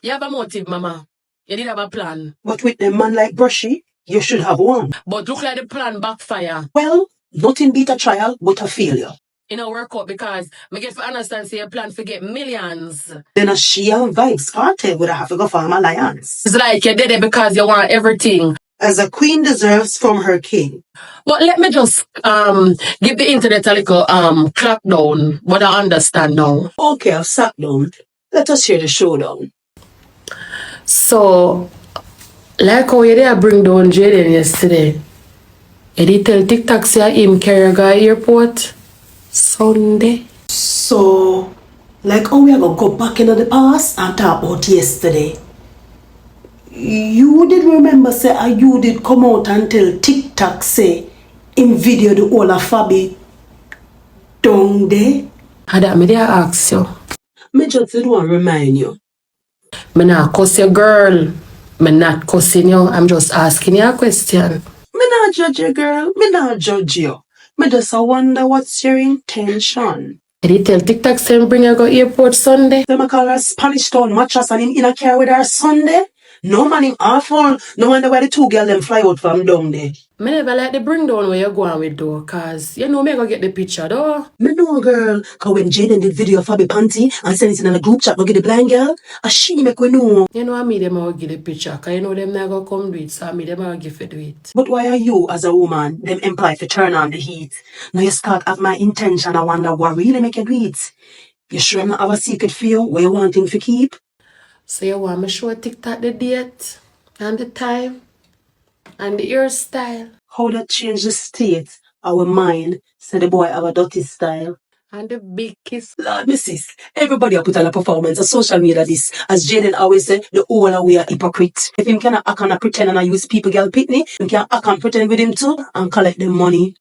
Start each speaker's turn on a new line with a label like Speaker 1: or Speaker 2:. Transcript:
Speaker 1: You have a motive, mama. You did have a plan.
Speaker 2: But with a man like Brushy, you should have one.
Speaker 1: But look like the plan backfire.
Speaker 2: Well, nothing beat a trial but a failure.
Speaker 1: It don't work out because I get to understand say your plan to get millions.
Speaker 2: Then a She and Vibes cartel would have to go form alliance.
Speaker 1: It's like you did it because you want everything.
Speaker 2: As a queen deserves from her king.
Speaker 1: But let me just give the internet a little crack down, what I understand now.
Speaker 2: Okay, I've sat down. Let us hear the showdown.
Speaker 1: So, like how you did bring down Jaden yesterday, you did tell TikTok say him carry a guy airport Sunday.
Speaker 2: So, like how we are going to go back into the past and talk about yesterday. You did remember say you did come out and tell TikTok say in video the whole of Fabi down there?
Speaker 1: That me there ask you.
Speaker 2: Me just did want to remind you.
Speaker 1: Me not cuss you, girl. Me not cussing you. I'm just asking you a question.
Speaker 2: Me not judge you, girl. Me not judge you. Me just wonder what's your intention.
Speaker 1: You did tell TikTok say bring her go airport Sunday?
Speaker 2: Them call her Spanish Town mattress and in a car with her Sunday? No man in awful. No wonder why the two girls them fly out from down there.
Speaker 1: Me never like the bring down where you're going with though, cause you know me go get the picture though.
Speaker 2: Me know, girl, cause when Jaden did video of Fabi panty and send it in a group chat go get the blind girl, she make we know.
Speaker 1: You know me them will give the picture, cause you know them not go come do it, so me them will give it do it.
Speaker 2: But why are you as a woman, them employed to turn on the heat? Now you start have my intention, I wonder what really make you do it. You sure I'm not have a secret for you where you want things to keep?
Speaker 1: So you want me show TikTok the date and the time and the hairstyle?
Speaker 2: How that change the state, our mind, say the boy have a dirty style.
Speaker 1: And the big kiss.
Speaker 2: Lord, missus, everybody a put on a performance, a social media this. As Jaden always say, the whole of we are hypocrite. If him cannot act and pretend and use people girl pitney, him can act and pretend with him too and collect them money.